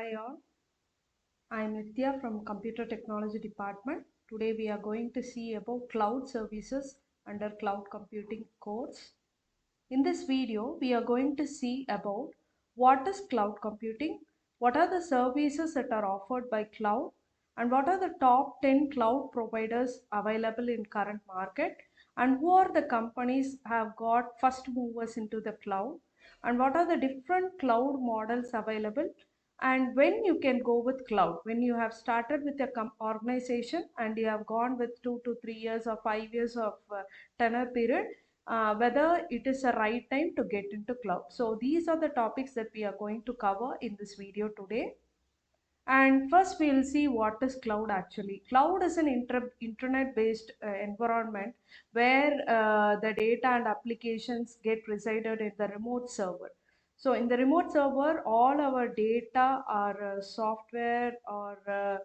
Hi all, I am Nitya from Computer Technology Department. Today we are going to see about cloud services under cloud computing course. In this video, we are going to see about what is cloud computing, what are the services that are offered by cloud, and what are the top 10 cloud providers available in current market, and who are the companies have got first movers into the cloud, and what are the different cloud models available, and when you can go with cloud when you have started with a organization and you have gone with 2 to 3 years or 5 years of tenure period, whether it is a right time to get into cloud. So these are the topics that we are going to cover in this video today. And first we'll see what is cloud actually. Cloud is an internet based environment where the data and applications get resided in the remote server. So in the remote server, all our data, our software or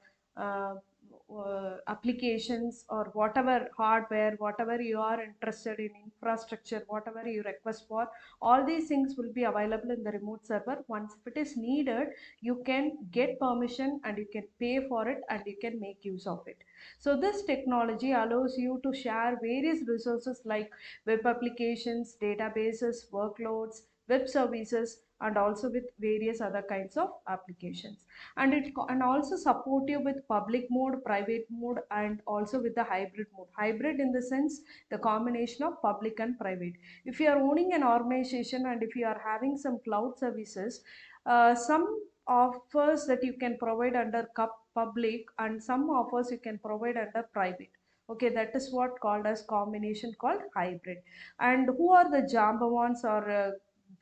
applications or whatever hardware, whatever you are interested in, infrastructure, whatever you request for, all these things will be available in the remote server. Once if it is needed, you can get permission and you can pay for it and you can make use of it. So this technology allows you to share various resources like web applications, databases, workloads, web services, and also with various other kinds of applications. And and also support you with public mode, private mode, and also with the hybrid mode. Hybrid in the sense the combination of public and private. If you are owning an organization and if you are having some cloud services, some offers that you can provide under public and some offers you can provide under private. Okay, that is what called as combination called hybrid. And who are the jambawans or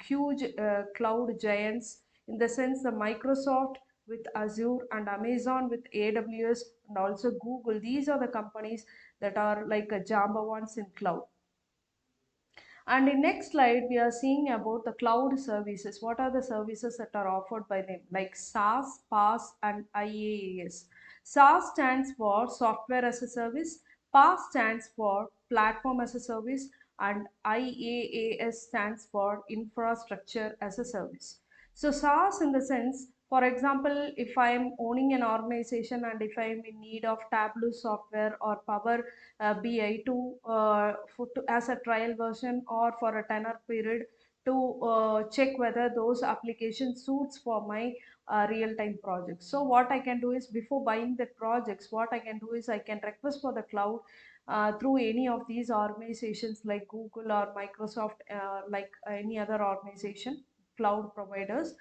huge cloud giants? In the sense the Microsoft with Azure and Amazon with AWS and also Google. These are the companies that are like a jambawans in cloud. And in next slide, we are seeing about the cloud services. What are the services that are offered by them? Like SaaS, PaaS, and IaaS. SaaS stands for Software as a Service. PaaS stands for Platform as a Service. And IaaS stands for Infrastructure as a Service. So SaaS in the sense, for example, if I am owning an organization and if I am in need of Tableau software or Power BI as a trial version or for a tenor period to check whether those applications suits for my real-time projects. So what I can do is before buying the projects, what I can do is I can request for the cloud through any of these organizations like Google or Microsoft, like any other organization, cloud providers.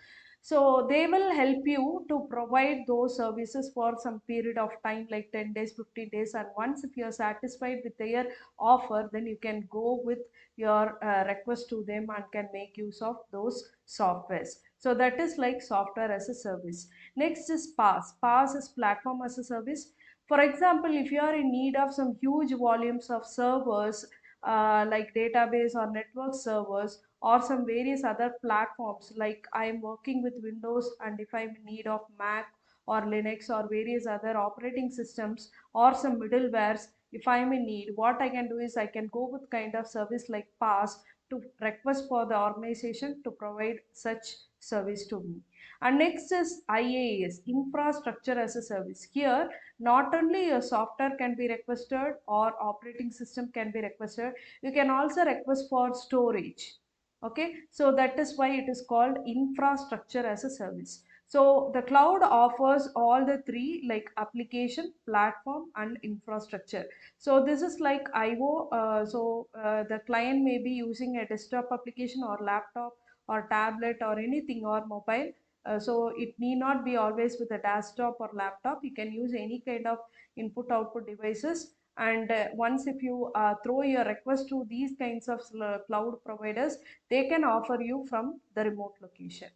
So they will help you to provide those services for some period of time like 10 days, 15 days. And once if you are satisfied with their offer, then you can go with your request to them and can make use of those softwares. So that is like software as a service. Next is PaaS. PaaS is platform as a service. For example, if you are in need of some huge volumes of servers, like database or network servers, or some various other platforms, like I am working with Windows and if I'm in need of Mac or Linux or various other operating systems or some middlewares, if I'm in need, what I can do is I can go with kind of service like PaaS to request for the organization to provide such service to me. And next is IaaS, infrastructure as a service. Here, not only your software can be requested or operating system can be requested, you can also request for storage. Okay, so that is why it is called infrastructure as a service. So the cloud offers all the three like application, platform, and infrastructure. So this is like IO. The client may be using a desktop application or laptop or tablet or anything or mobile. So it need not be always with a desktop or laptop. You can use any kind of input output devices. And once if you throw your request to these kinds of cloud providers, they can offer you from the remote location.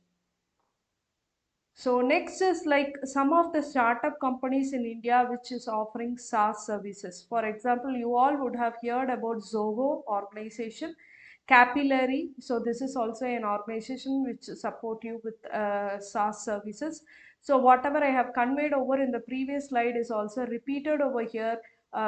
So next is like some of the startup companies in India which is offering SaaS services. For example, you all would have heard about Zoho organization, Capillary. So this is also an organization which support you with SaaS services. So whatever I have conveyed over in the previous slide is also repeated over here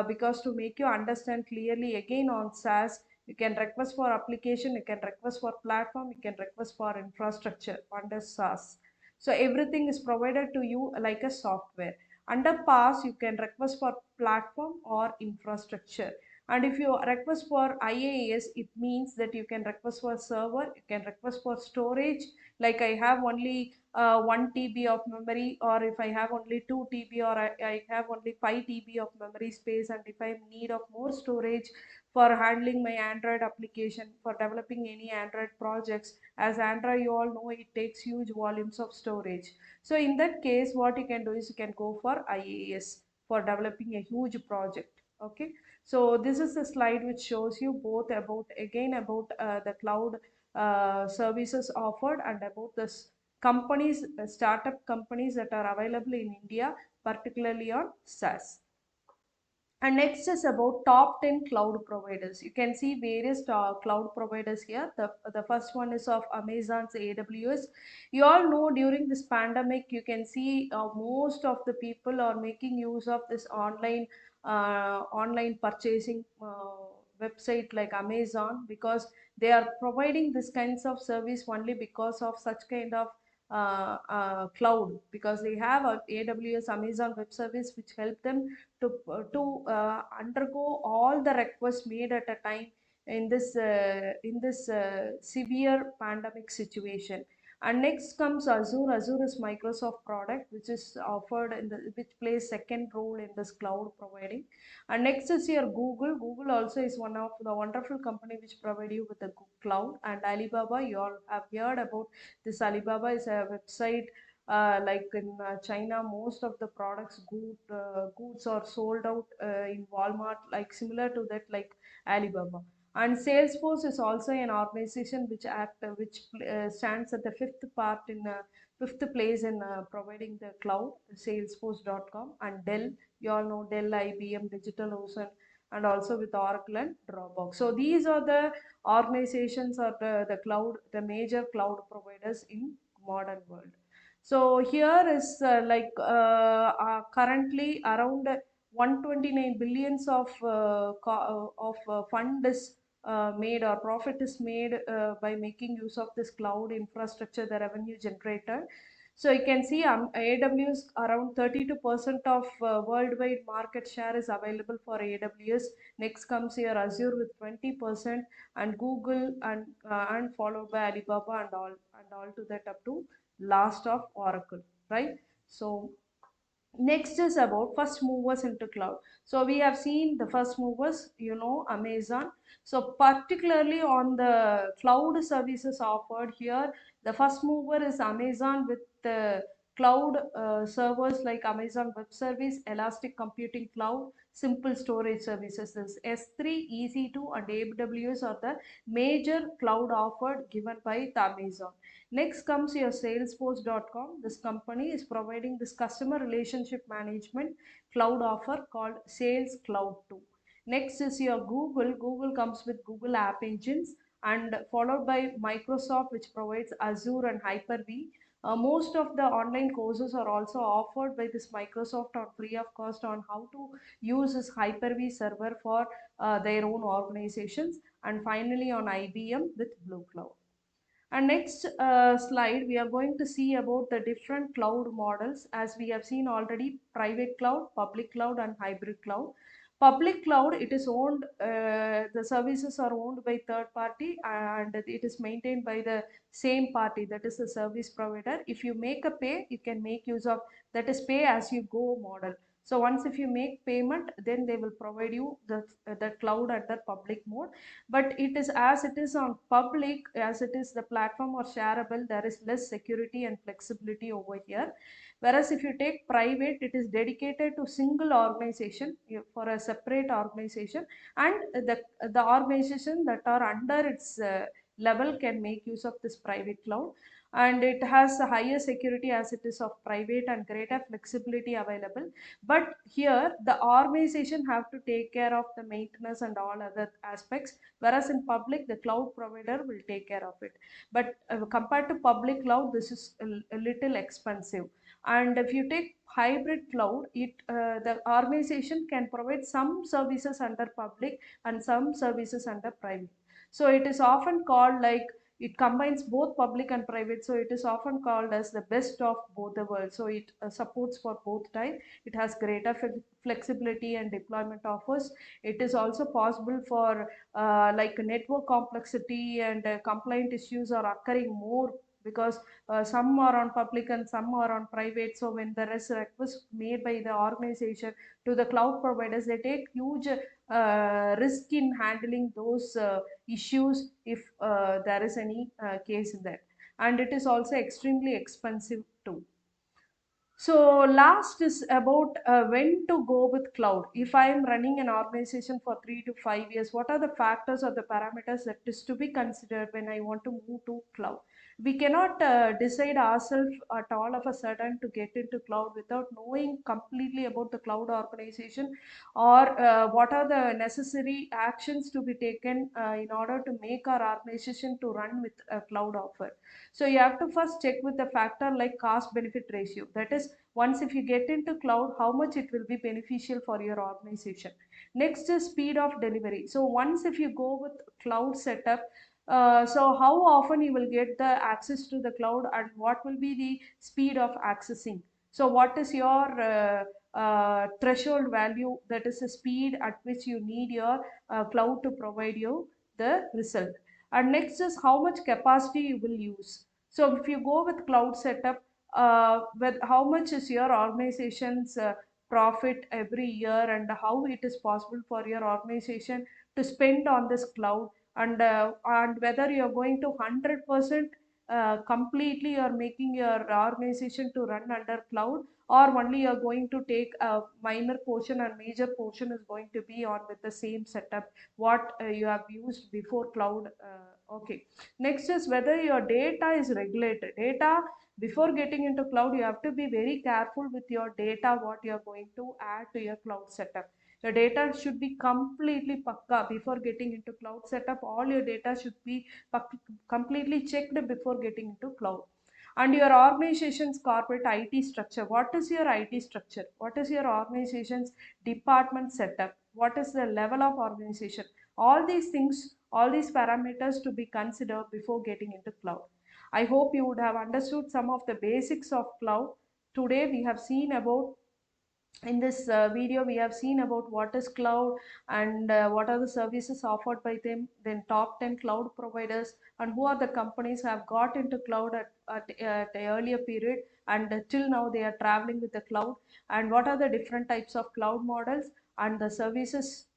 because to make you understand clearly again on SaaS, you can request for application, you can request for platform, you can request for infrastructure under SaaS. So everything is provided to you like a software. Under PaaS, you can request for platform or infrastructure. And if you request for IaaS, it means that you can request for server, you can request for storage, like I have only 1 TB of memory, or if I have only 2 TB, or I have only 5 TB of memory space, and if I'm in need of more storage for handling my Android application, for developing any Android projects, as Android, you all know, it takes huge volumes of storage. So in that case, what you can do is you can go for IaaS for developing a huge project. Okay, so this is a slide which shows you both about, again, about the cloud services offered, and about this companies, startup companies that are available in India, particularly on SaaS. And next is about top 10 cloud providers. You can see various cloud providers here. The first one is of Amazon's AWS. You all know during this pandemic, you can see most of the people are making use of this online purchasing website like Amazon, because they are providing this kinds of service only because of such kind of cloud, because they have a AWS, Amazon Web Service, which help them to undergo all the requests made at a time in this severe pandemic situation. And next comes Azure. Azure is Microsoft product, which is offered in the, which plays second role in this cloud providing. And next is here Google. Google also is one of the wonderful company which provide you with the cloud. And Alibaba, you all have heard about this. Alibaba is a website, like in China, most of the goods are sold out in Walmart, like similar to that, like Alibaba. And Salesforce is also an organization which stands at the fifth place in providing the cloud, Salesforce.com. And Dell, you all know Dell, IBM, DigitalOcean, and also with Oracle and Dropbox. So these are the organizations, or the cloud, the major cloud providers in modern world. So here is currently around 129 billions of fund is made, or profit is made by making use of this cloud infrastructure, the revenue generated. So you can see AWS around 32% of worldwide market share is available for AWS. Next comes here Azure with 20%, and Google, and followed by Alibaba, and all to that up to last of Oracle, right? So next is about first movers into cloud. So we have seen the first movers, Amazon. So particularly on the cloud services offered here, the first mover is Amazon with the cloud servers like Amazon Web Service, Elastic Computing Cloud, Simple Storage Services. This S3, EC2, and AWS are the major cloud offered given by the Amazon. Next comes your Salesforce.com. This company is providing this customer relationship management cloud offer called Sales Cloud 2. Next is your Google. Google comes with Google App Engines, and followed by Microsoft, which provides Azure and Hyper-V. Most of the online courses are also offered by this Microsoft on free of cost on how to use this Hyper-V server for their own organizations. And finally on IBM with Blue Cloud. And next slide, we are going to see about the different cloud models. As we have seen already, private cloud, public cloud, and hybrid cloud. Public cloud, it is owned, the services are owned by third party, and it is maintained by the same party, that is the service provider. If you make a pay, you can make use of, that is pay as you go model. So once if you make payment, then they will provide you the cloud at the public mode. But it is, as it is on public, as it is the platform or shareable, there is less security and flexibility over here. Whereas if you take private, it is dedicated to single organization, for a separate organization, and the organization that are under its level can make use of this private cloud. And it has a higher security as it is of private, and greater flexibility available. But here the organization have to take care of the maintenance and all other aspects, whereas in public the cloud provider will take care of it. But compared to public cloud, this is a little expensive. And if you take hybrid cloud, the organization can provide some services under public and some services under private. So it is often called like It combines both public and private, so it is often called as the best of both the worlds. So it supports for both types. It has greater flexibility and deployment offers. It is also possible for like network complexity and compliant issues are occurring more because some are on public and some are on private. So when there is a request made by the organization to the cloud providers, they take huge risk in handling those issues if there is any case in that. And it is also extremely expensive too. So last is about when to go with cloud. If I am running an organization for 3 to 5 years, what are the factors or the parameters that is to be considered when I want to move to cloud? We cannot decide ourselves at all of a sudden to get into cloud without knowing completely about the cloud organization, or what are the necessary actions to be taken in order to make our organization to run with a cloud offer. So you have to first check with the factor like cost benefit ratio. That is, once if you get into cloud, how much it will be beneficial for your organization. Next is speed of delivery. So once if you go with cloud setup, so how often you will get the access to the cloud and what will be the speed of accessing. So what is your threshold value, that is the speed at which you need your cloud to provide you the result. And next is how much capacity you will use. So if you go with cloud setup, with how much is your organization's profit every year and how it is possible for your organization to spend on this cloud, and whether you are going to 100% completely you are making your organization to run under cloud, or only you are going to take a minor portion and major portion is going to be on with the same setup what you have used before cloud. Okay. Next is whether your data is regulated. Data, before getting into cloud, you have to be very careful with your data, what you are going to add to your cloud setup. Your data should be completely pakka before getting into cloud setup. All your data should be completely checked before getting into cloud. And your organization's corporate IT structure. What is your IT structure? What is your organization's department setup? What is the level of organization? All these things, all these parameters to be considered before getting into cloud. I hope you would have understood some of the basics of cloud. Today we have seen about, in this video we have seen about what is cloud and what are the services offered by them, then top 10 cloud providers, and who are the companies who have got into cloud at an earlier period and till now they are traveling with the cloud, and what are the different types of cloud models and the services,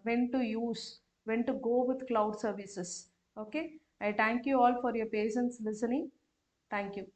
when to use, when to go with cloud services. Okay, I thank you all for your patience listening. Thank you.